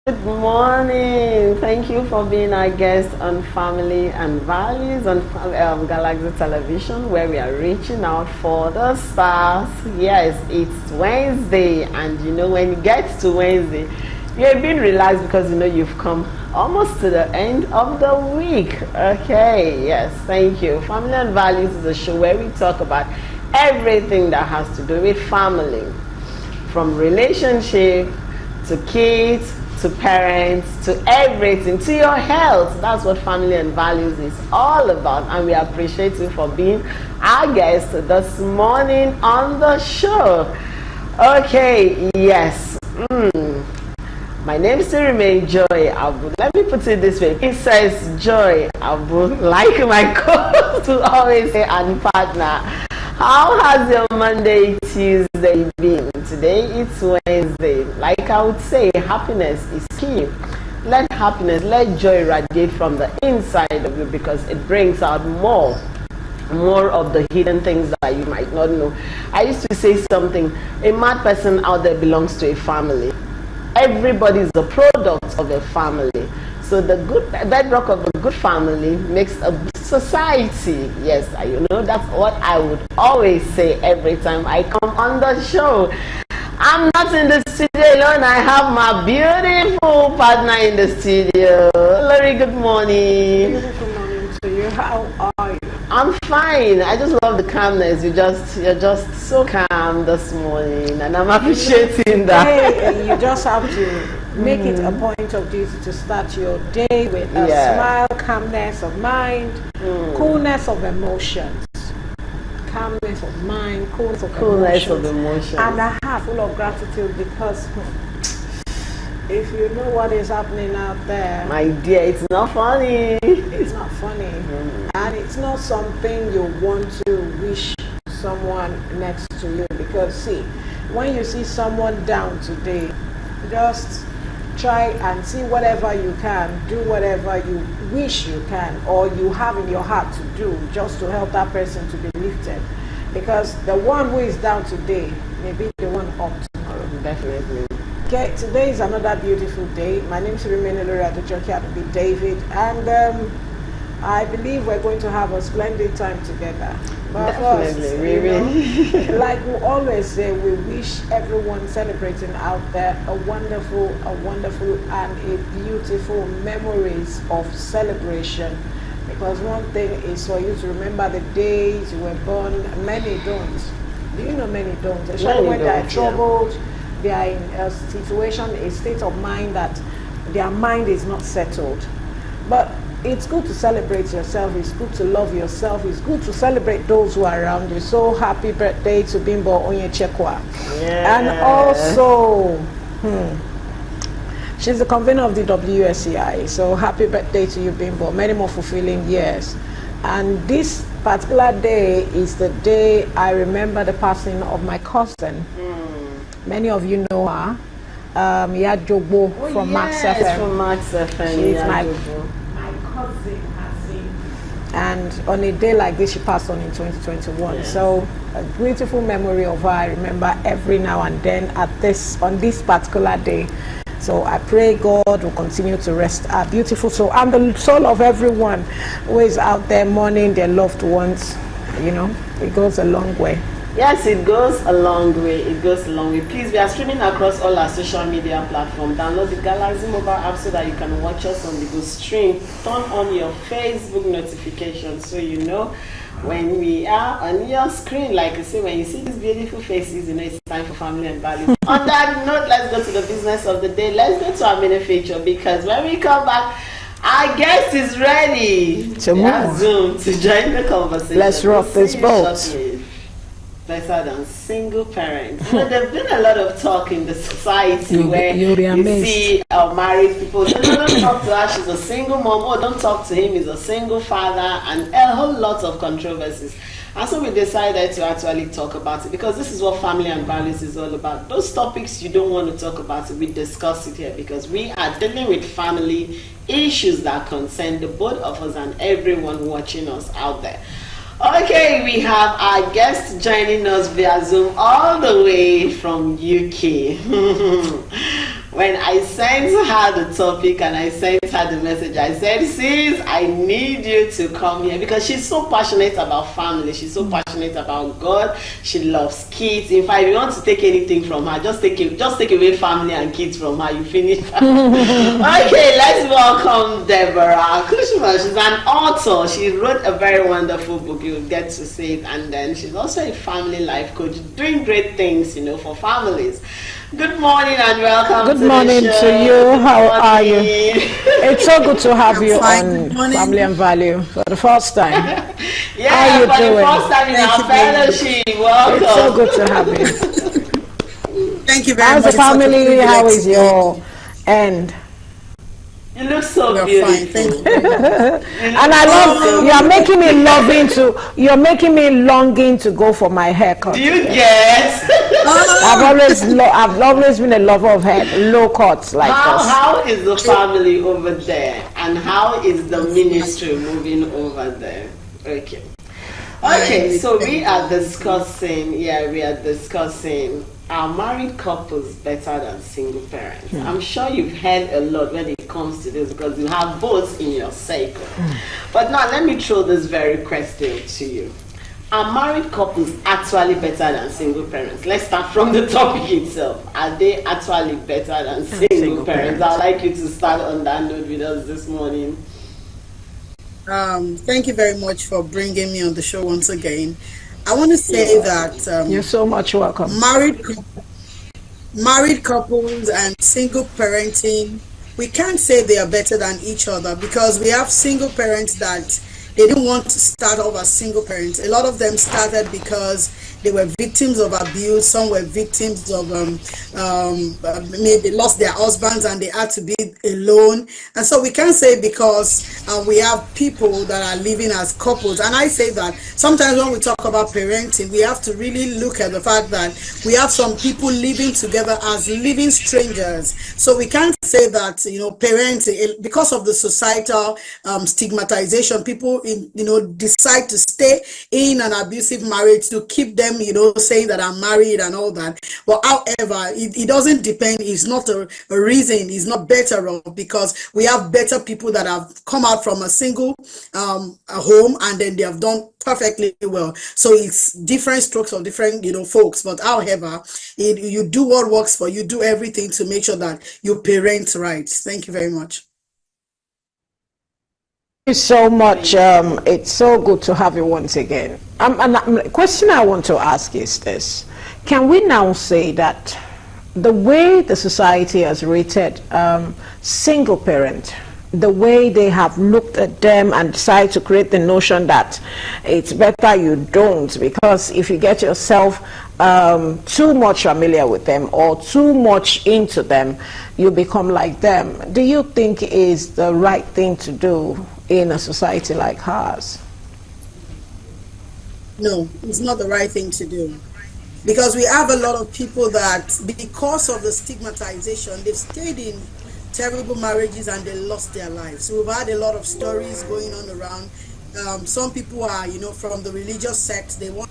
Good morning. Thank you for being our guest on Family and Values on Galaxy Television, where we are reaching out for the stars. Yes, it's Wednesday, and when it gets to Wednesday, you're being relaxed because you've come almost to the end of the week. Okay, yes, thank you. Family and Values is a show where we talk about everything that has to do with family, from relationship to kids, to parents, to everything, to your health. That's what Family and Values is all about, and we appreciate you for being our guest this morning on the show. Okay, yes. My name still remains Joy Abu. Let me put it this way. It says Joy Abu, like my co-host to always say, and partner. How has your Monday, Tuesday been? Today it's Wednesday. Like I would say, happiness is key. Let joy radiate from the inside of you, because it brings out more of the hidden things that you might not know. I used to say something, a mad person out there belongs to a family. Everybody is a product of a family. So the bedrock of a good family makes a good society. Yes, that's what I would always say every time I come on the show. I'm not in the studio alone. I have my beautiful partner in the studio. Lori, good morning. Good morning to you. How are you? I'm fine. I just love the calmness. You're just so calm this morning, and I'm appreciating that. Hey, you just have to make it a point of duty to start your day with a smile, calmness of mind, coolness of emotions. Calmness of mind, coolness of emotions. And a heart full of gratitude, because if you know what is happening out there, my dear, it's not funny. It's not funny. And it's not something you want to wish someone next to you. Because see, when you see someone down today, just try and see whatever you can, do whatever you wish you can, or you have in your heart to do, just to help that person to be lifted. Because the one who is down today may be the one up tomorrow. Definitely. Okay, today is another beautiful day. My name is Rimene Lori Adejoke Adubi David, and I believe we're going to have a splendid time together. But definitely, like we always say, we wish everyone celebrating out there a wonderful and a beautiful memories of celebration. Because one thing is for you to remember the days you were born. Many don't. Do you know many don't? Especially when they are troubled, they are in a situation, a state of mind that their mind is not settled. But it's good to celebrate yourself. It's good to love yourself. It's good to celebrate those who are around you. So happy birthday to Bimbo Onyechekwa. Yeah. And also, she's the convener of the WSCI. So happy birthday to you, Bimbo. Many more fulfilling years. And this particular day is the day I remember the passing of my cousin. Many of you know her. Yad Jogbo from Max FM. From Max FM. She's my cousin, and on a day like this she passed on in 2021. So a beautiful memory of her I remember every now and then on this particular day. So I pray God will continue to rest our beautiful soul and the soul of everyone who is out there mourning their loved ones. It goes a long way. Yes, it goes a long way. Please, we are streaming across all our social media platforms. Download the Galaxy mobile app so that you can watch us on the go stream. Turn on your Facebook notifications so you know when we are on your screen. Like I say, when you see these beautiful faces, it's time for Family and Values. On that note, let's go to the business of the day. Let's go to our main feature, because when we come back, our guest is ready to Zoom to join the conversation. Let's rock this boat. Better than single parents. There's been a lot of talk in the society where you see married people. Don't talk to her, she's a single mom. Oh, don't talk to him, he's a single father, and a whole lot of controversies. And so we decided to actually talk about it, because this is what Family and Values is all about. Those topics you don't want to talk about, we discuss it here, because we are dealing with family issues that concern the both of us and everyone watching us out there. Okay, we have our guest joining us via Zoom all the way from UK. when I sent her the topic and I sent her the message, I said, sis, I need you to come here, because she's so passionate about family. She's so passionate about God. She loves kids. In fact, if you want to take anything from her, just take away family and kids from her. You finish. Okay, let's welcome Deborah Kushman. She's an author. She wrote a very wonderful book. You'll get to see it. And then she's also a family life coach, doing great things, for families. Good morning and welcome. Good morning to you. How are you? It's so good to have you on Family and Value for the first time. Yeah, how you for doing? The first time in our fellowship. Welcome. It's so good to have you. Thank you very much. How's the family? How is your end? You look so beautiful. Fine. Thank you. And I love you're making me longing to go for my haircut. Do you get? I've always been a lover of low cuts like this. How is the family over there, and how is the ministry moving over there? Okay, so we are discussing are married couples better than single parents? I'm sure you've heard a lot when it comes to this, because you have both in your cycle. But now let me throw this very question to you. Are married couples actually better than single parents? Let's start from the topic itself. Are they actually better than single parents? I'd like you to start on that note with us this morning. Thank you very much for bringing me on the show once again. I want to say that you're so much welcome. Married couples and single parenting, we can't say they are better than each other, because we have single parents that they didn't want to start off as single parents. A lot of them started because they were victims of abuse. Some were victims of maybe lost their husbands and they had to be alone. And so we can't say because we have people that are living as couples. And I say that sometimes when we talk about parenting, we have to really look at the fact that we have some people living together as living strangers. So we can't say that, parenting, because of the societal stigmatization, people decide to stay in an abusive marriage to keep them, saying that I'm married and all that. But however, it doesn't depend. It's not a reason. It's not better off, because we have better people that have come out from a single home and then they have done perfectly well. So it's different strokes of different, folks. But however, you do what works for you. Do everything to make sure that you parent right. Thank you very much. Thank you so much. It's so good to have you once again. The question I want to ask is this: can we now say that the way the society has rated single parent, the way they have looked at them and decided to create the notion that it's better you don't, because if you get yourself too much familiar with them or too much into them, you become like them? Do you think is the right thing to do in a society like ours? No, it's not the right thing to do, because we have a lot of people that, because of the stigmatization, they've stayed in terrible marriages and they lost their lives. So we've had a lot of stories going on around. Some people are, from the religious sects, they want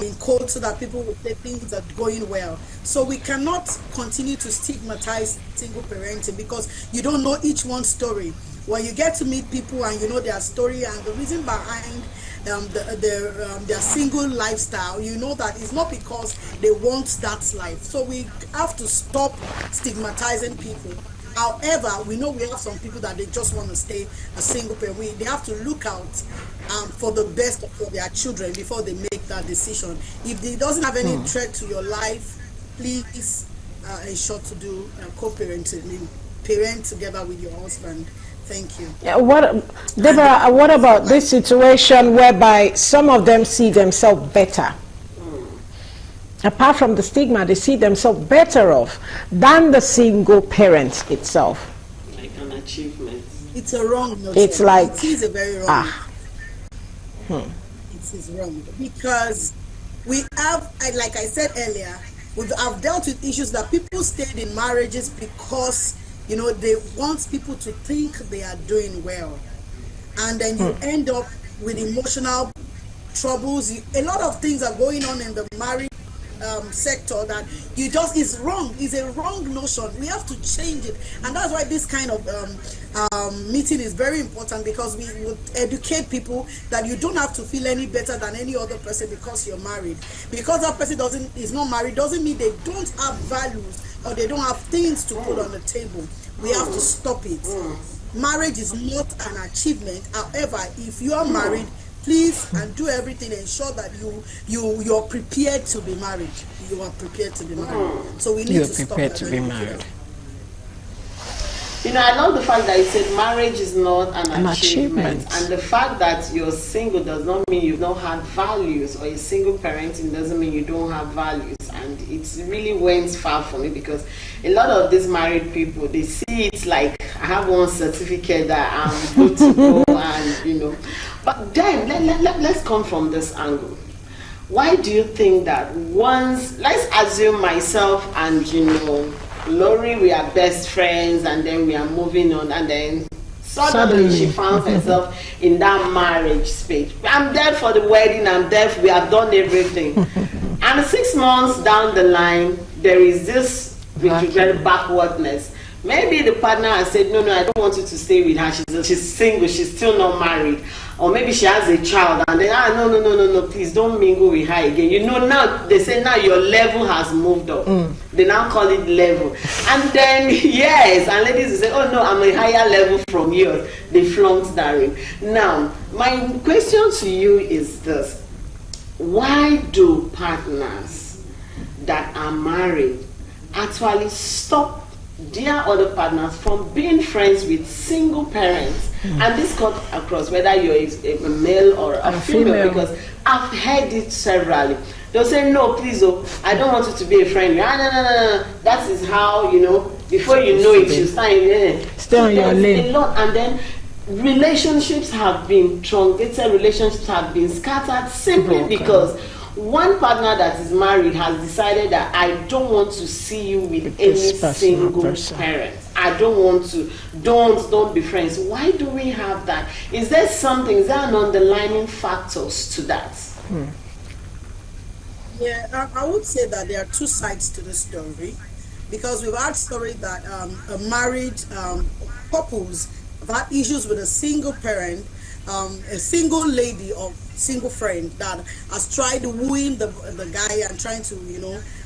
in code so that people will say things are going well. So we cannot continue to stigmatize single parenting, because you don't know each one's story. When you get to meet people and you know their story and the reason behind their single lifestyle, you know that it's not because they want that life. So we have to stop stigmatizing people. However, we know we have some people that they just want to stay a single parent. They have to look out for the best for their children before they make that decision. If it doesn't have any threat to your life, please ensure to do co-parenting. Parent together with your husband. Thank you. Yeah, Deborah, what about this situation whereby some of them see themselves better? Apart from the stigma, they see themselves better off than the single parent itself. Like an achievement. It's a wrong notion. It's like, it is a very wrong. It is wrong, because we have, like I said earlier, I've dealt with issues that people stayed in marriages because they want people to think they are doing well, and then you end up with emotional troubles. A lot of things are going on in the marriage sector that you just is wrong. Is a wrong notion. We have to change it, and that's why this kind of meeting is very important, because we would educate people that you don't have to feel any better than any other person because you're married. Because that person is not married doesn't mean they don't have values or they don't have things to put on the table. We have to stop it. Marriage is not an achievement. However, if you are married, please and do everything, ensure that you're prepared to be married. You are prepared to be married. So we need to stop prepared to be married. You know, I love the fact that you said marriage is not an achievement. And the fact that you're single does not mean you don't have values, or you're single parenting doesn't mean you don't have values. And it really went far for me, because a lot of these married people, they see it like, I have one certificate that I'm good to go, and you know. But then let's come from this angle. Why do you think that once, let's assume myself and Lori, we are best friends, and then we are moving on, and then suddenly she found herself in that marriage space. I'm there for the wedding, I'm there, we have done everything. And 6 months down the line, there is this backwardness. Maybe the partner has said, no, I don't want you to stay with her. She's single, she's still not married. Or maybe she has a child, and then, no, please don't mingle with her again. You know, now they say now your level has moved up. They now call it level. And then, yes, and ladies will say, oh no, I'm a higher level from yours. They flunked that ring. Now, my question to you is this. Why do partners that are married actually stop their other partners from being friends with single parents? And this cut across whether you're a male or a female, because I've heard it severally. They'll say, no, please, I don't want you to be a friend. No. That is how, before you know it, you stay on your lane. And then relationships have been truncated, relationships have been scattered simply because one partner that is married has decided that I don't want to see you with any single parent. I don't want to. Don't be friends. Why do we have that? Is there an underlying factors to that? Yeah, I would say that there are two sides to the story, because we've had story that married couples have had issues with a single parent, a single lady or single friend that has tried wooing the guy and trying to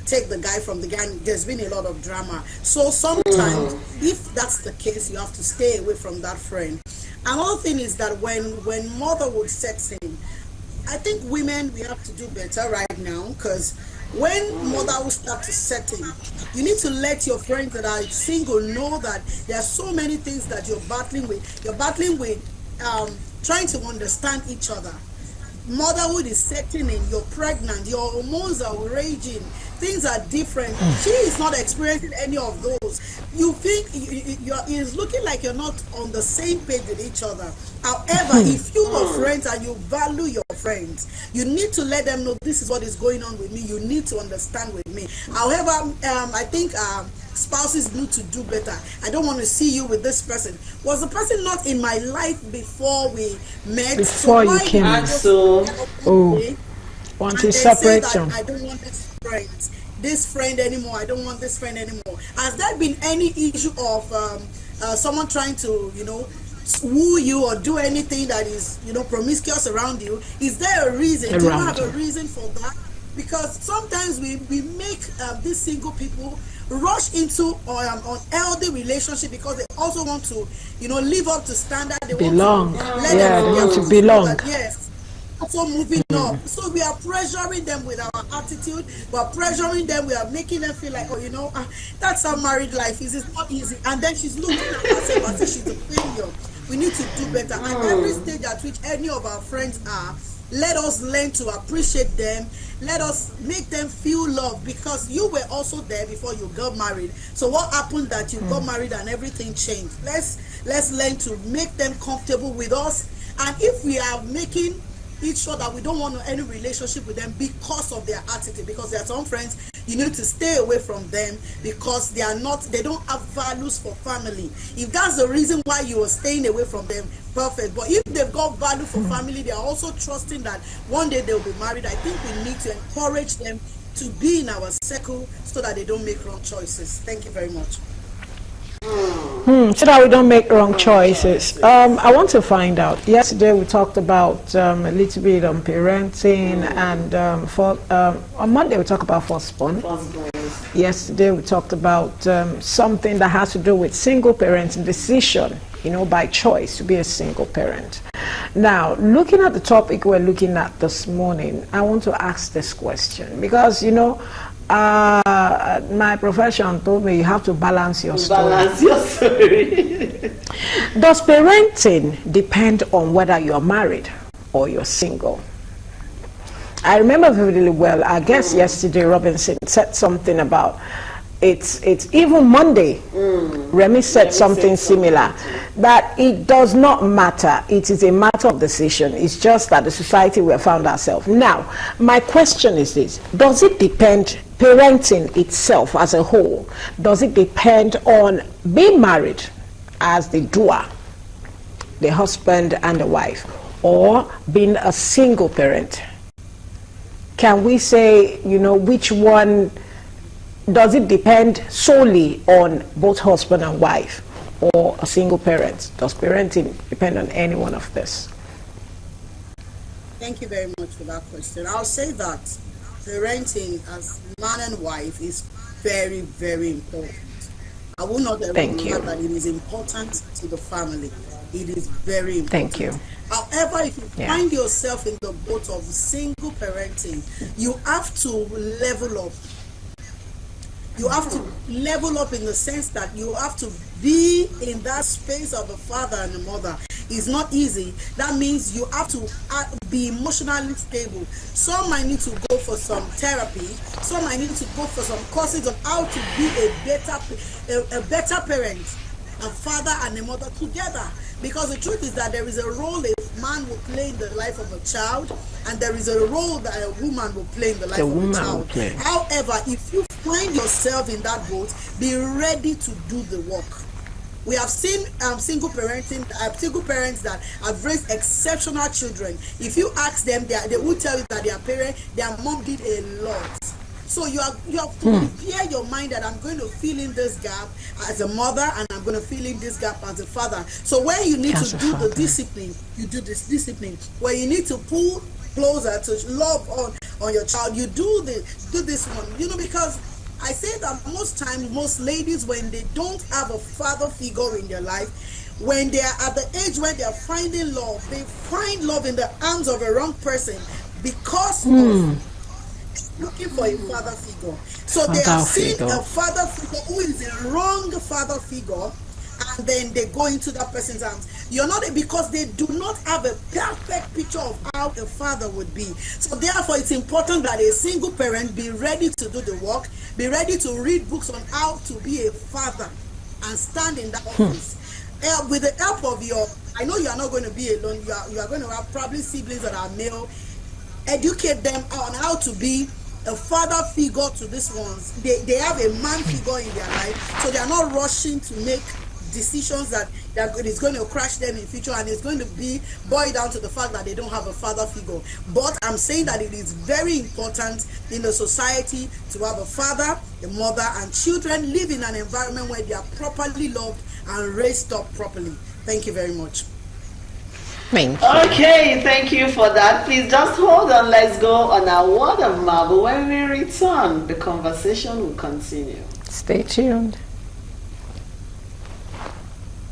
take the guy from the guy. There's been a lot of drama. So sometimes if that's the case, you have to stay away from that friend. Another thing is that when motherhood sets in, I think women, we have to do better right now, because when motherhood starts to set in, you need to let your friends that are single know that there are so many things that you're battling with. You're battling with trying to understand each other. Motherhood is setting in, you're pregnant, your hormones are raging, things are different. She is not experiencing any of those. You think it's looking like you're not on the same page with each other. However, if you are friends and you value your friends, you need to let them know this is what is going on with me. You need to understand with me. However, I think spouses need to do better. I don't want to see you with this person. Was the person not in my life before we met? Before you came. Want to separate them. I don't want this friend anymore. I don't want this friend anymore. Has there been any issue of someone trying to, woo you or do anything that is, promiscuous around you? Is there a reason? Do you have a reason for that? Because sometimes we make these single people rush into unhealthy relationship because they also want to, live up to standard. They belong. They want to belong. Yes. Also moving up. So we are pressuring them with our attitude. We are pressuring them. We are making them feel like, that's how married life is. It's not easy. And then she's looking at herself as if she's a failure. We need to do better. At every stage at which any of our friends are, let us learn to appreciate them. Let us make them feel loved, because you were also there before you got married. So what happened that you got married and everything changed? Let's learn to make them comfortable with us. And if we are making it sure that we don't want any relationship with them because of their attitude, because there are some friends you need to stay away from them because they don't have values for family. If that's the reason why you are staying away from them, perfect. But if they've got value for family, they are also trusting that one day they'll be married. I think we need to encourage them to be in our circle so that they don't make wrong choices. Thank you very much. So that we don't make wrong choices. I want to find out. Yesterday we talked about a little bit on parenting, and on Monday we talked about firstborn. Yesterday we talked about something that has to do with single parent decision, by choice to be a single parent. Now, looking at the topic we're looking at this morning, I want to ask this question because, my profession told me you have to balance your story. Balance your story. Does parenting depend on whether you're married or you're single? I remember vividly well, I guess yesterday Robinson said something about it's even Monday. Remy said something similar, that it does not matter. It is a matter of decision. It's just that the society we have found ourselves. Now, my question is this: does it depend, parenting itself as a whole, does it depend on being married as the doer, the husband and the wife, or being a single parent? Can we say, which one? Does it depend solely on both husband and wife or a single parent? Does parenting depend on any one of this? Thank you very much for that question. I'll say that parenting as man and wife is very, very important. I will not ever deny that it is important to the family. It is very important. Thank you. However, if you find yourself in the boat of single parenting, you have to level up. You have to level up in the sense that you have to be in that space of a father and a mother. It's not easy. That means you have to be emotionally stable. Some might need to go for some therapy. Some might need to go for some courses on how to be a better parent, a father and a mother together. Because the truth is that there is a role a man will play in the life of a child, and there is a role that a woman will play in the life of a child. However, if you find yourself in that boat, be ready to do the work. We have seen single parents that have raised exceptional children. If you ask them, they will tell you that their mom did a lot. So you have to prepare your mind that I'm going to fill in this gap as a mother, and I'm going to fill in this gap as a father. So when you need to do the discipline, you do this discipline. When you need to pull closer to love on your child, you do this one. Because I say that most times, most ladies, when they don't have a father figure in their life, when they are at the age when they are finding love, they find love in the arms of a wrong person because of looking for a father figure. So they have seen a father figure who is a wrong father figure, and then they go into that person's arms. Because they do not have a perfect picture of how a father would be. So therefore, it's important that a single parent be ready to do the work, be ready to read books on how to be a father and stand in that office. With the help of I know you are not going to be alone. You are going to have probably siblings that are male. Educate them on how to be a father figure to these ones. They have a man figure in their life, so they are not rushing to make decisions that is going to crash them in future, and it's going to be boiled down to the fact that they don't have a father figure. But I'm saying that it is very important in the society to have a father, a mother, and children live in an environment where they are properly loved and raised up properly. Thank you very much. Okay, thank you for that. Please just hold on. Let's go on our word of marvel. When we return, the conversation will continue. Stay tuned.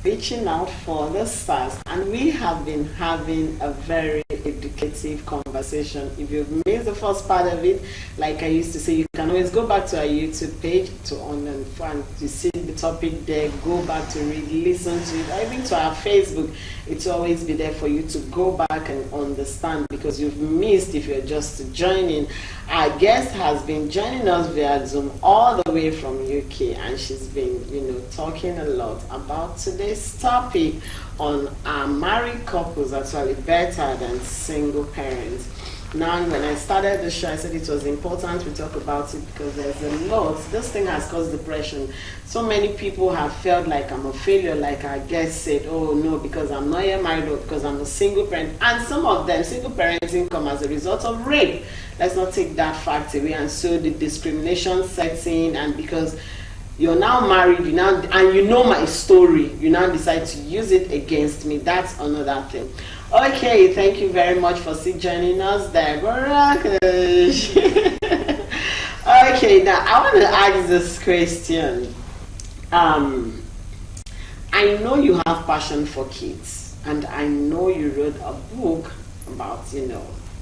Reaching out for the stars, and we have been having a very educative conversation. If you've missed the first part of it, like I used to say, you can always go back to our YouTube page to see the topic there, go back to read, listen to it. I think to our Facebook, it's always be there for you to go back and understand, because you've missed if you're just joining. Our guest has been joining us via Zoom all the way from UK, and she's been, talking a lot about today's topic on married couples actually better than single parents. Now, when I started the show, I said it was important we talk about it because there's a lot. This thing has caused depression. So many people have felt like I'm a failure, like I guess said, oh no, because I'm not yet married or because I'm a single parent. And some of them, single parenting come as a result of rape. Let's not take that fact away. And so the discrimination sets in, and because you're now married, and you know my story, you now decide to use it against me. That's another thing. Okay, thank you very much for joining us, Deborah. Okay, now I want to ask this question. I know you have passion for kids, and I know you wrote a book about,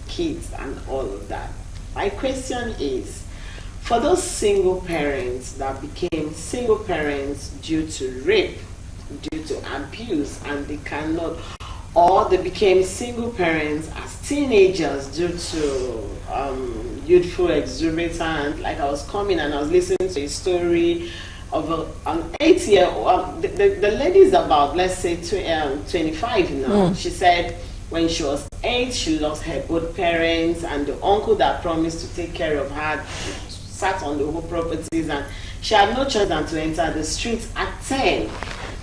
kids and all of that. My question is, for those single parents that became single parents due to rape, due to abuse, and they cannot, or they became single parents as teenagers due to youthful exuberance, like I was coming and I was listening to a story of an 8-year-old, the lady is about, let's say, 25 now. She said when she was 8, she lost her both parents, and the uncle that promised to take care of her sat on the whole properties, and she had no choice than to enter the streets at 10.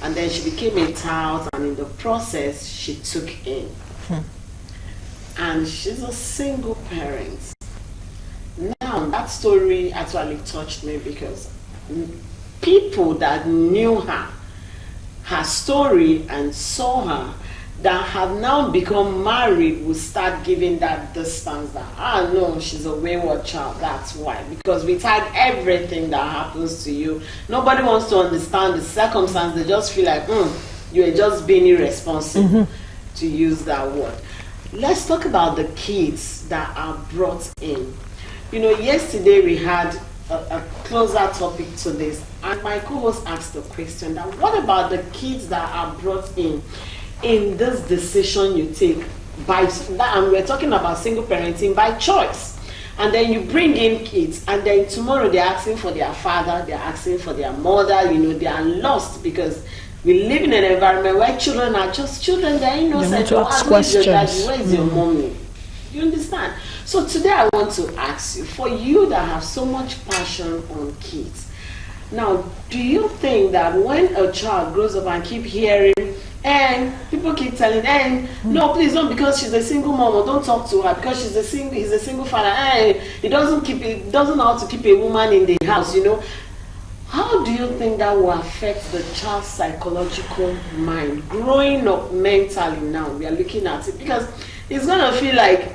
And then she became a child, and in the process, she took in. And she's a single parent. Now, that story actually touched me because people that knew her story, and saw her, that have now become married will start giving that distance that, no, she's a wayward child. That's why. Because we tag everything that happens to you. Nobody wants to understand the circumstance. They just feel like, you're just being irresponsible, to use that word. Let's talk about the kids that are brought in. Yesterday we had a closer topic to this, and my co-host asked the question that what about the kids that are brought in this decision you take and we're talking about single parenting by choice, and then you bring in kids, and then tomorrow they're asking for their father, they're asking for their mother, they are lost because we live in an environment where children are just children, they're innocent. They want to ask questions. Where is your mommy? You understand? So today I want to ask you, for you that have so much passion on kids, now do you think that when a child grows up and keep hearing, and people keep telling, no, please don't, because she's a single mom, or don't talk to her because he's a single father, he doesn't know how to keep a woman in the house, how do you think that will affect the child's psychological mind growing up mentally? Now we are looking at it because it's gonna feel like,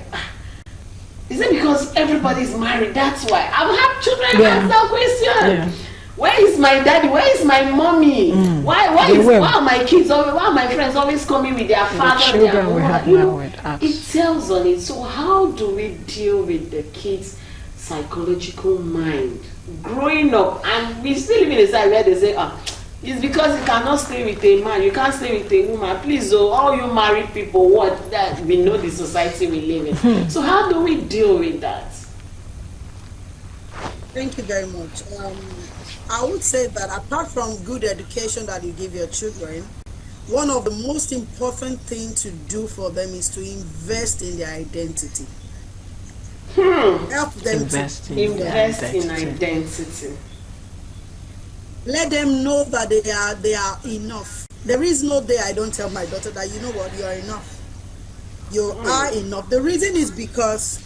is it because everybody's married, that's why? I've had children ask that question. Where is my daddy? Where is my mommy? Why are my kids always, why are my friends always coming with their father, their mother? It tells on it. So how do we deal with the kids' psychological mind growing up? And we still live in a society where they say, it's because you cannot stay with a man, you can't stay with a woman. Please, all you married people, that we know the society we live in. So how do we deal with that? Thank you very much. I would say that apart from good education that you give your children, one of the most important things to do for them is to invest in their identity. Help them invest in identity. Let them know that they are enough. There is no day I don't tell my daughter that, you know what, you are enough. You are enough. The reason is because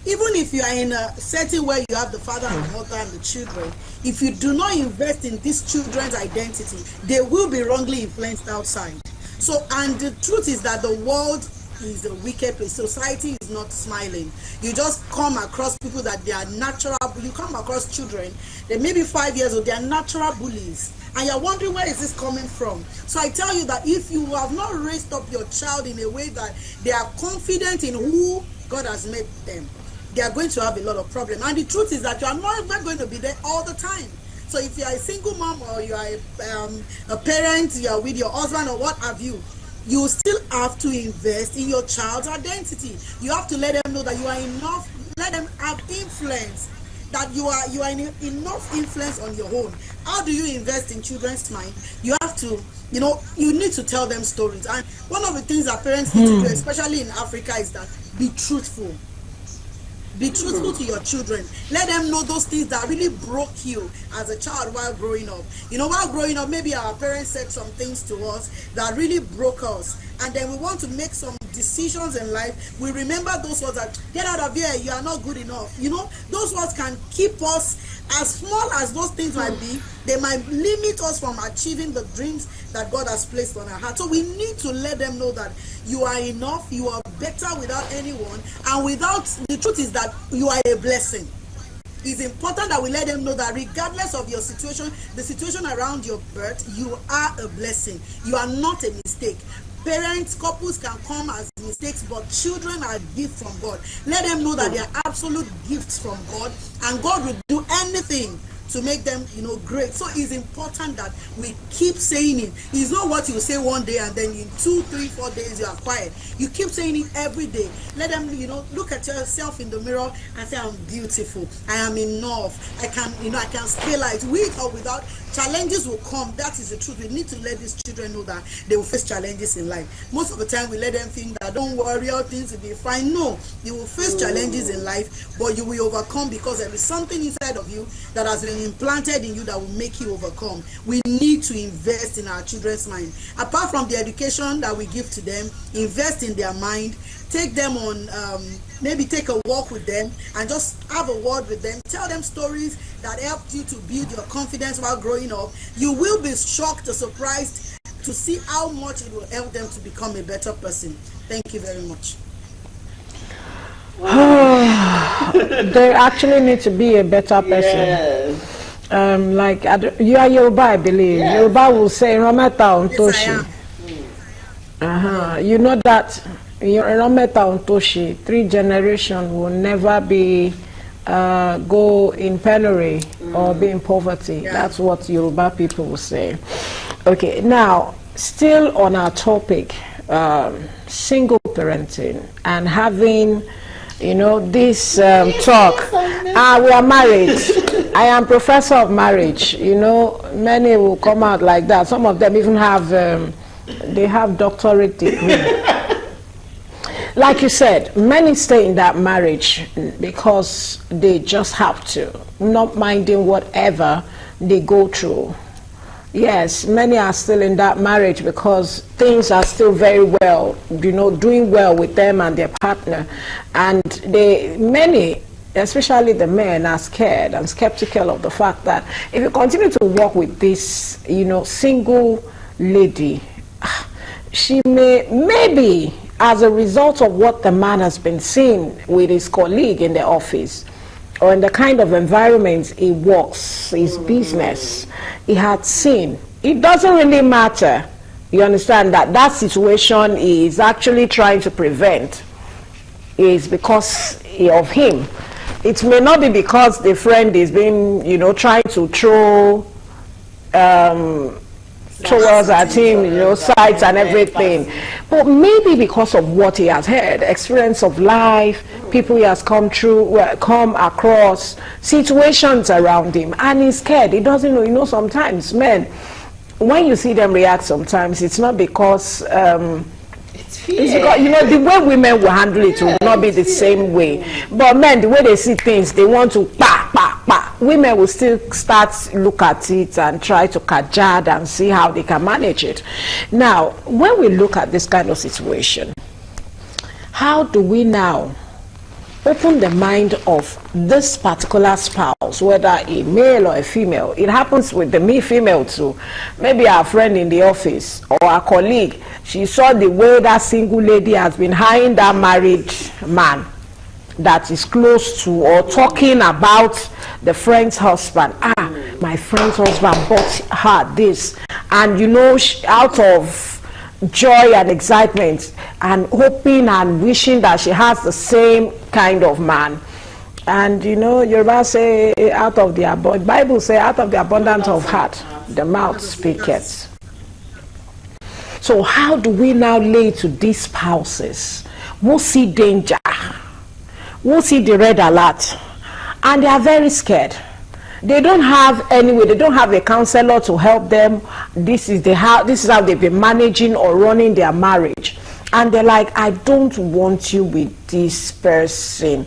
even if you are in a setting where you have the father and mother and the children, if you do not invest in these children's identity, they will be wrongly influenced outside. So, and the truth is that the world is a wicked place. Society is not smiling. You just come across people that they are natural. You come across children, they may be 5 years old, they are natural bullies. And you're wondering, where is this coming from? So I tell you that if you have not raised up your child in a way that they are confident in who God has made them, they are going to have a lot of problems. And the truth is that you are not even going to be there all the time. So if you are a single mom, or you are a parent, you are with your husband or what have you, you still have to invest in your child's identity. You have to let them know that you are enough. Let them have influence, that you are enough influence on your own. How do you invest in children's mind? You have to, you need to tell them stories. And one of the things that parents need to do, especially in Africa, is that be truthful. Be truthful to your children. Let them know those things that really broke you as a child while growing up. You know, while growing up, maybe our parents said some things to us that really broke us. And then we want to make some decisions in life. We remember those words that, get out of here, you are not good enough. You know, those words can keep us, as small as those things might be, they might limit us from achieving the dreams that God has placed on our heart. So we need to let them know that you are enough, you are better without anyone, and without, the truth is that you are a blessing. It's important that we let them know that regardless of your situation, the situation around your birth, you are a blessing. You are not a mistake. Parents, couples can come as mistakes, but children are gifts from God. Let them know that they are absolute gifts from God, and God will do anything to make them, you know, great. So it's important that we keep saying it. It's not what you say one day and then in 2, 3, 4 days you are quiet. You keep saying it every day. Let them, you know, look at yourself in the mirror and say, I'm beautiful, I am enough, I can, you know, I can stay light. With or without, challenges will come. That is the truth. We need to let these children know that they will face challenges in life. Most of the time we let them think that don't worry, all things will be fine. No, you will face challenges in life, but you will overcome, because there is something inside of you that has been implanted in you that will make you overcome. We need to invest in our children's mind. Apart from the education that we give to them, invest in their mind. Take them on, maybe take a walk with them and just have a word with them. Tell them stories that helped you to build your confidence while growing up. You will be shocked or surprised to see how much it will help them to become a better person. Thank you very much. They actually need to be a better person. Yes. Like you are Yoruba, I believe. Yes. Yoruba will say Rometa Ontoshi. Yes, You know that Rometa Ontoshi, 3 generations will never be go in penury or be in poverty. Yeah. That's what Yoruba people will say. Okay, now still on our topic, single parenting and having, you know, this talk. We are married. I am professor of marriage. You know, many will come out like that. Some of them even have they have doctorate degree. Like you said, many stay in that marriage because they just have to, not minding whatever they go through. Yes, many are still in that marriage because things are still very well, you know, doing well with them and their partner. And many, especially the men, are scared and skeptical of the fact that if you continue to work with this, you know, single lady, she maybe as a result of what the man has been seeing with his colleague in the office, or in the kind of environment he works, his business, he had seen. It doesn't really matter, you understand, that situation is actually trying to prevent is because of him. It may not be because the friend is being, you know, trying to throw towards at him, you know, sites and everything, but maybe because of what he has heard, experience of life, people he has come across, situations around him, and he's scared. He doesn't know. You know, sometimes men, when you see them react, sometimes it's not because it's because, you know, the way women will handle it will not be the same way, but men, the way they see things, they want to women will still start look at it and try to kajad and see how they can manage it. Now, when we look at this kind of situation, how do we now open the mind of this particular spouse, whether a male or a female? It happens with the female too. Maybe our friend in the office or our colleague, she saw the way that single lady has been eyeing that married man that is close to, or talking about the friend's husband. My friend's husband bought her this, and you know, out of joy and excitement and hoping and wishing that she has the same kind of man. And you know, Yoruba say, Bible say, out of the abundance of heart the mouth speaketh. So how do we now lay to these spouses who see danger, who see the red alert, and they are very scared? They don't have they don't have a counselor to help them. This is how they've been managing or running their marriage, and they're like, I don't want you with this person.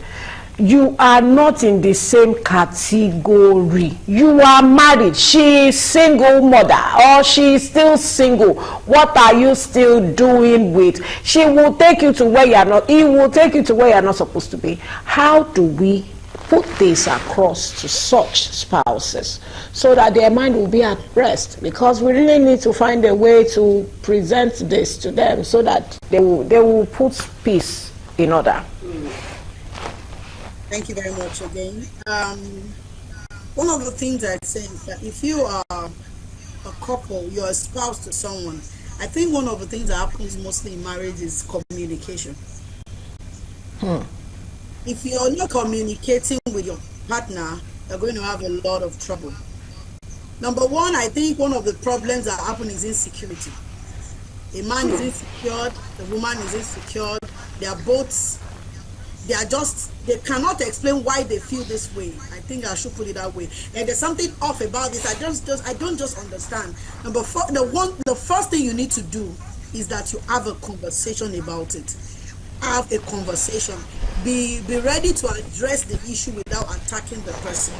you are not in the same category. You are married, she is single mother, or she is still single. What are you still doing with? She will take you to where you are not, he will take you to where you are not supposed to be. How do we put this across to such spouses so that their mind will be at rest? Because we really need to find a way to present this to them so that they will put peace in order. Thank you very much again. One of the things I say is that if you are a couple, you're a spouse to someone, I think one of the things that happens mostly in marriage is communication. If you're not communicating with your partner, you're going to have a lot of trouble. Number one, I think one of the problems that happen is insecurity. A man is insecure, the woman is insecure. They cannot explain why they feel this way. I think I should put it that way. And there's something off about this. I don't just understand. Number four, the first thing you need to do is that you have a conversation about it. Have a conversation. Be ready to address the issue without attacking the person.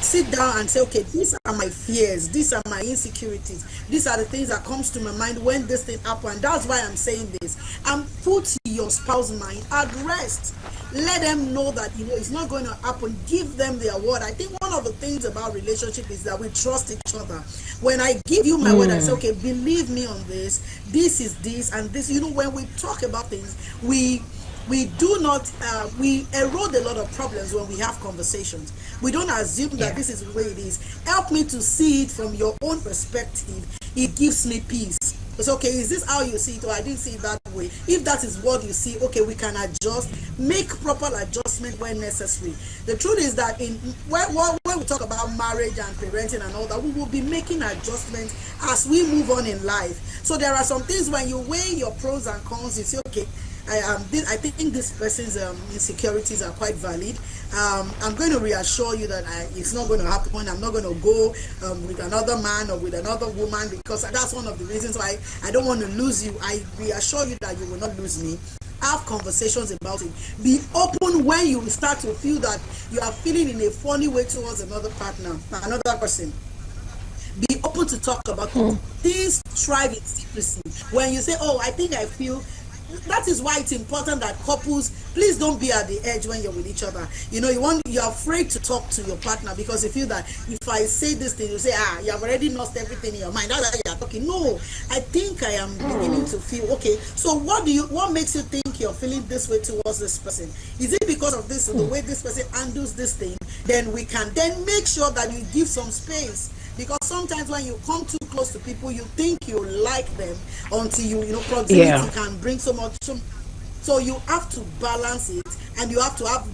Sit down and say, okay, these are my fears, these are my insecurities, these are the things that comes to my mind when this thing happens. That's why I'm saying this. And put your spouse's mind at rest. Let them know that it's not going to happen. Give them their word. I think one of the things about relationship is that we trust each other. When I give you my word, I say, okay, believe me on this. This is this and this. When we talk about things, we do not we erode a lot of problems when we have conversations. We don't assume that this is the way it is. Help me to see it from your own perspective. It gives me peace. It's okay, is this how you see it, or I didn't see it that way? If that is what you see, okay, we can adjust, make proper adjustment when necessary. The truth is that when we talk about marriage and parenting and all that, we will be making adjustments as we move on in life. So there are some things when you weigh your pros and cons, you say, okay, I think this person's insecurities are quite valid. I'm going to reassure you that it's not going to happen. I'm not going to go with another man or with another woman, because that's one of the reasons why I don't want to lose you. I reassure you that you will not lose me. Have conversations about it. Be open when you start to feel that you are feeling in a funny way towards another partner, another person. Be open to talk about it. Things thrive in secrecy. When you say, oh, I think I feel. That is why it's important that couples, please don't be at the edge when you're with each other. You're afraid to talk to your partner because you feel that if I say this thing, you say, you have already lost everything in your mind. That's why you're talking. No, I think I am beginning to feel, okay, so what makes you think you're feeling this way towards this person? Is it because of this, the way this person handles this thing? Then we can then make sure that you give some space. Because sometimes when you come too close to people, you think you like them until proximity can bring so much. So you have to balance it, and you have to have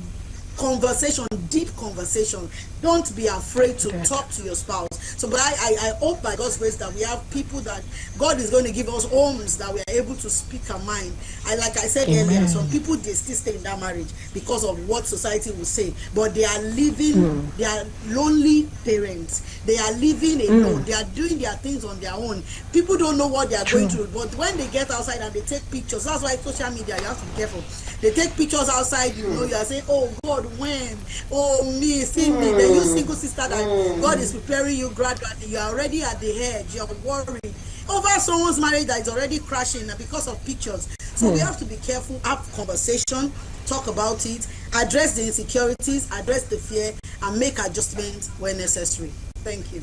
conversation, deep conversation. Don't be afraid to talk to your spouse. So, but I hope by God's grace that we have people that God is going to give us homes that we are able to speak our mind. Like I said earlier, some people, they still stay in that marriage because of what society will say, but they are living, they are lonely parents. They are living alone. They are doing their things on their own. People don't know what they are going through, but when they get outside and they take pictures, that's why social media, you have to be careful. They take pictures outside, you are saying, oh God, when? Oh me, see me. You single sister that God is preparing you gradually. You are already at the edge. You are worried over someone's marriage that is already crashing because of pictures. So we have to be careful, have conversation, talk about it, address the insecurities, address the fear, and make adjustments when necessary. Thank you.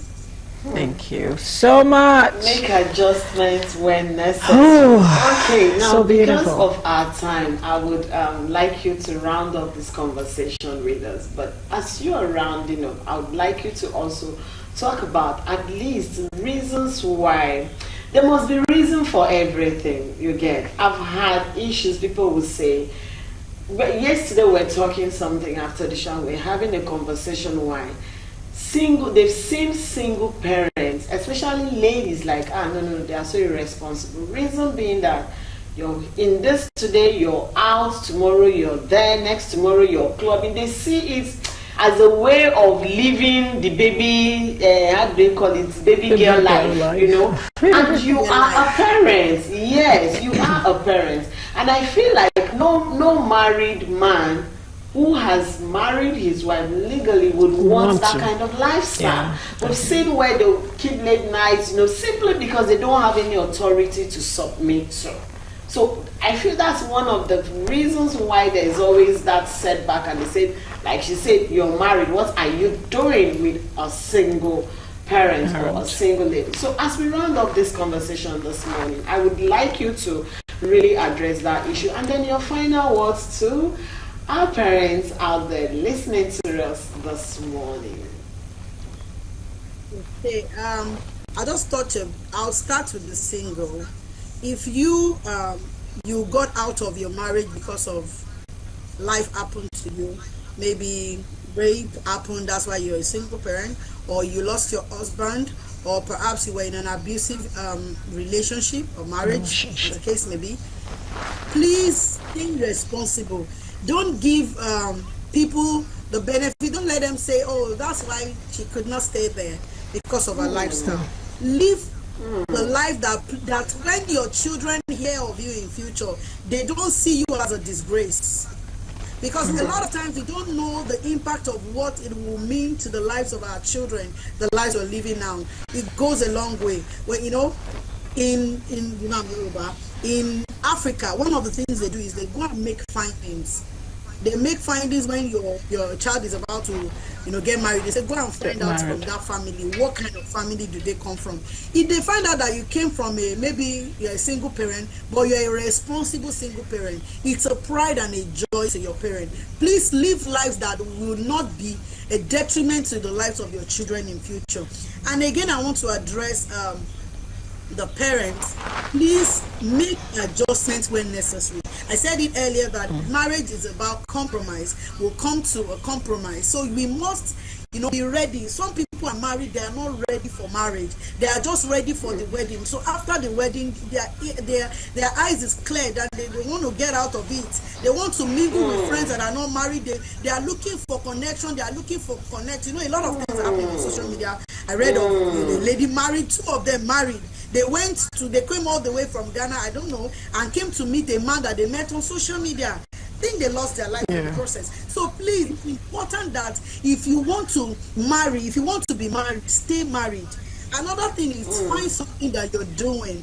Thank you so much. Make adjustments when necessary. Okay, now so because of our time, I would like you to round up this conversation with us. But as you are rounding up, I would like you to also talk about at least reasons why. There must be reason for everything, you get. I've had issues, people will say, but yesterday we're talking something after the show, we're having a conversation why they've seen single parents, especially ladies, like, no, they are so irresponsible. Reason being that you're in this today, you're out, tomorrow you're there, next tomorrow you're clubbing. They see it as a way of living the baby, how do they call it, baby girl life, and you are a parent. Yes, you are a parent. And I feel like no married man who has married his wife legally would want that kind of lifestyle. Yeah, We've seen where they'll keep late nights, simply because they don't have any authority to submit to. So I feel that's one of the reasons why there's always that setback. And they say, like she said, you're married, what are you doing with a single parent or a single lady? So as we round up this conversation this morning, I would like you to really address that issue. And then your final words to our parents out there listening to us this morning. Okay, I just thought I'll start with the single. If you you got out of your marriage because of life happened to you, maybe rape happened, that's why you're a single parent, or you lost your husband, or perhaps you were in an abusive relationship or marriage, as the case may be, please be responsible. Don't give people the benefit. Don't let them say, oh, that's why she could not stay there because of her lifestyle. Live the life that when your children hear of you in future, they don't see you as a disgrace. Because a lot of times we don't know the impact of what it will mean to the lives of our children, the lives we're living now. It goes a long way. Well, in Yoruba, in Africa, one of the things they do is they go and make findings. They make findings when your child is about to get married. They say, go and find out from that family, what kind of family do they come from. If they find out that you came from maybe you're a single parent, but you're a responsible single parent, it's a pride and a joy to your parent. Please live lives that will not be a detriment to the lives of your children in future. And again, I want to address the parents. Please make adjustments when necessary. I said it earlier that marriage is about compromise. We'll come to a compromise. So we must, be ready. Some people are married, they are not ready for marriage. They are just ready for the wedding. So after the wedding, their eyes is cleared and they want to get out of it. They want to mingle with friends that are not married. They are looking for connection. They are looking for connect. A lot of things happen on social media. I read of the lady married, two of them married. They came all the way from Ghana, I don't know, and came to meet a man that they met on social media. I think they lost their life in the process. So please, it's important that if you want to marry, if you want to be married, stay married. Another thing is find something that you're doing.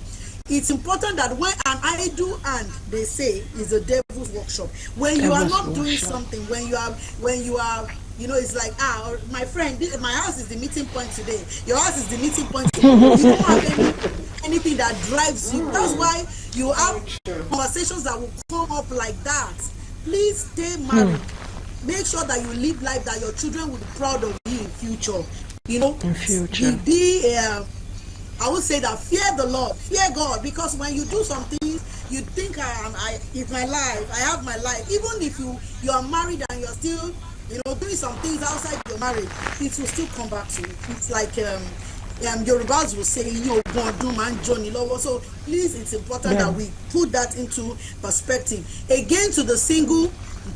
It's important that when an idle hand, they say, is a devil's workshop. When you are not doing something, when you are it's like, my friend, my house is the meeting point today. Your house is the meeting point today. You don't have anything that drives you. That's why you have conversations that will come up like that. Please stay married. Make sure that you live life that your children will be proud of you in future. In future. I would say that fear the Lord, fear God, because when you do something, you think it's my life, I have my life. Even if you are married and you're still doing some things outside your marriage, it will still come back to you. It's like Yorubas will say, so please, it's important that we put that into perspective. Again, to the single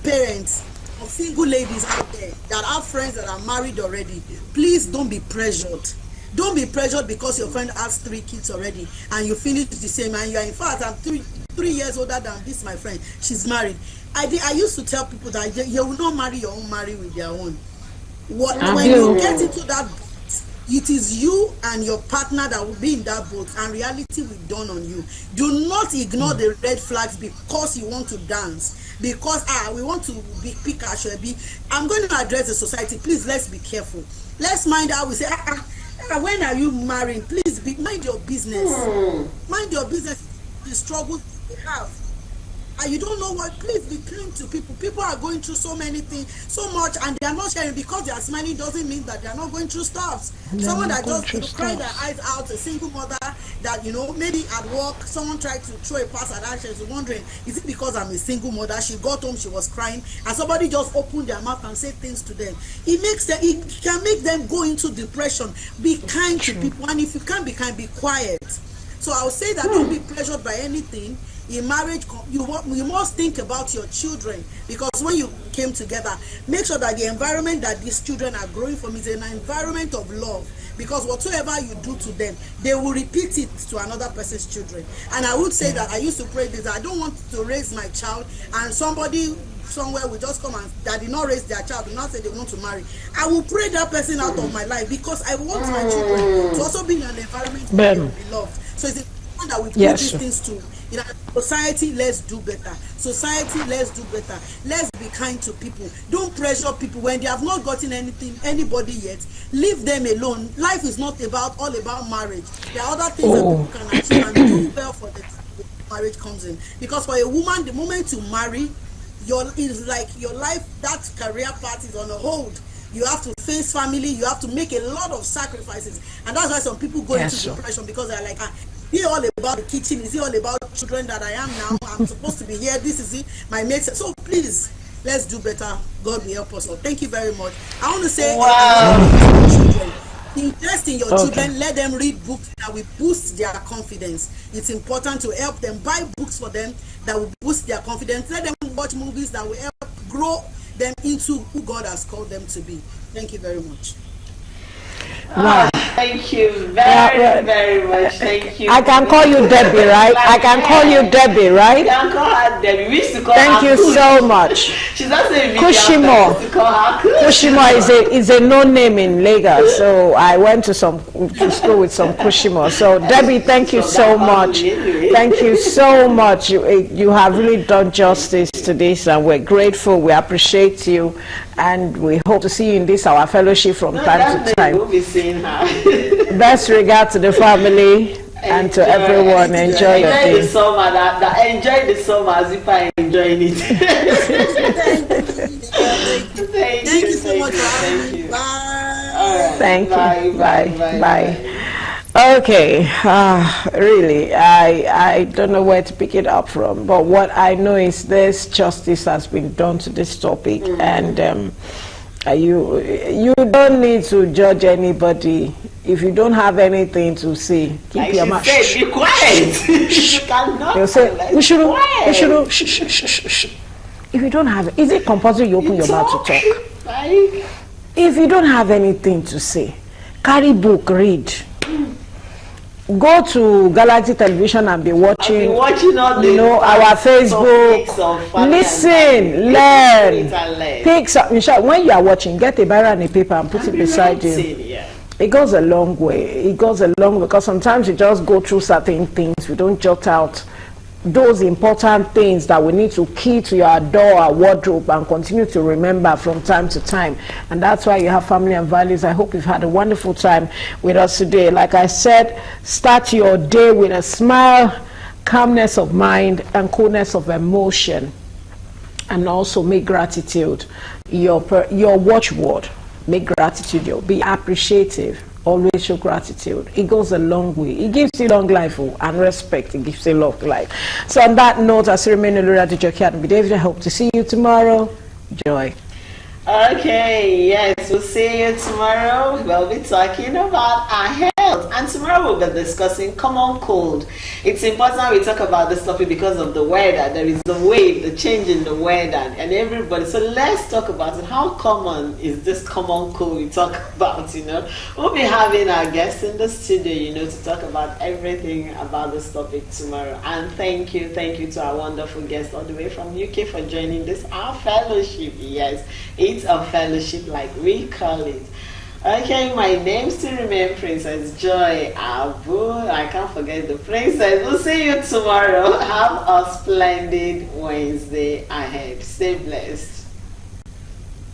parents or single ladies out there that have friends that are married already, please don't be pressured. Don't be pressured because your friend has 3 kids already and you finish the same, and you are, in fact, I'm 3 years older than this, my friend. She's married. I used to tell people that you will not marry your own, marry with their own. When you get into that boat, it is you and your partner that will be in that boat, and reality will dawn on you. Do not ignore the red flags because you want to dance, because we want to be Pikachu. I'm going to address the society. Please, let's be careful. Let's mind how we say, when are you marrying? Please mind your business. Mind your business. The struggles you have. And you don't know what, please be kind to people. People are going through so many things, so much, and they are not sharing. Because they are smiling doesn't mean that they are not going through stuff. Someone that just cried their eyes out, a single mother that, maybe at work, someone tried to throw a pass at her. She was wondering, is it because I'm a single mother? She got home, she was crying, and somebody just opened their mouth and said things to them. It can make them go into depression. Be kind to people, and if you can't be kind, be quiet. So I would say that don't be pressured by anything. In marriage, you must think about your children, because when you came together, make sure that the environment that these children are growing from is an environment of love, because whatsoever you do to them, they will repeat it to another person's children. And I would say that I used to pray this: I don't want to raise my child and somebody somewhere will just come and that did not raise their child, will not say they want to marry. I will pray that person out of my life because I want my children to also be in an environment where they will be loved. So it's important that we put these things to. In society, let's do better. Society, let's do better. Let's be kind to people. Don't pressure people when they have not gotten anybody yet. Leave them alone. Life is not all about marriage. There are other things that people can achieve and do well for the marriage comes in. Because for a woman, the moment you marry, it's like your life, that career path is on a hold. You have to face family. You have to make a lot of sacrifices, and that's why some people go into depression because they're like, is it all about the kitchen? Is it all about children that I am now? I'm supposed to be here. This is it. My mates. So please, let's do better. God will help us all. Thank you very much. I want to say, invest in your children. Let them read books that will boost their confidence. It's important to help them. Buy books for them that will boost their confidence. Let them watch movies that will help grow them into who God has called them to be. Thank you very much. Wow. Thank you very much. Thank you. I can call you Debbie, right? I can call you Debbie, right? You can call her Debbie. We used to call Thank her you Kush. so much. She's also a Kushimo. Kushimo is a no name in Lagos, so I went to school with some Kushimo. So Debbie, thank you so much. Thank you so much. You have really done justice to this, and we're grateful. We appreciate you, and we hope to see you in this our fellowship from time to time. We'll be seeing her. Best regard to the family and to everyone. Enjoy the day. The summer. Enjoy the summer as if I enjoying it. Thank you so much for having me. Bye. All right. Thank you. Bye. Okay, really, I don't know where to pick it up from, but what I know is this justice has been done to this topic, and you don't need to judge anybody. If you don't have anything to say, keep your mouth. Be quiet. You cannot. You say we shouldn't. Shh. If you don't have, is it compulsory you open your mouth to talk? If you don't have anything to say, carry book, read. Go to Galaxy Television and be watching, all the our Facebook. Listen, learn. Pick some. When you are watching, get a Bible and a paper and put it beside you. It goes a long way. It goes a long way because sometimes you just go through certain things. We don't jot out those important things that we need to key to your door or wardrobe and continue to remember from time to time. And that's why you have Family and Values. I hope you've had a wonderful time with us today. Like I said, start your day with a smile, calmness of mind, and coolness of emotion. And also make gratitude your watchword. Make gratitude. Be appreciative. Always show gratitude. It goes a long way. It gives you long life and respect. It gives you long life. So on that note, I remain Olura Adejoke and David. I hope to see you tomorrow. Joy. Okay, yes, we'll see you tomorrow. We'll be talking about our health, and tomorrow we'll be discussing common cold. It's important we talk about this topic because of the weather. There is the wave, the change in the weather, and everybody. So let's talk about it. How common is this common cold we talk about? We'll be having our guests in the studio, to talk about everything about this topic tomorrow. And thank you to our wonderful guests all the way from UK for joining this our fellowship. Yes, it's a fellowship like we call it. Okay, my name still remains Princess Joy Abu. I can't forget the princess. We'll see you tomorrow. Have a splendid Wednesday ahead. Stay blessed.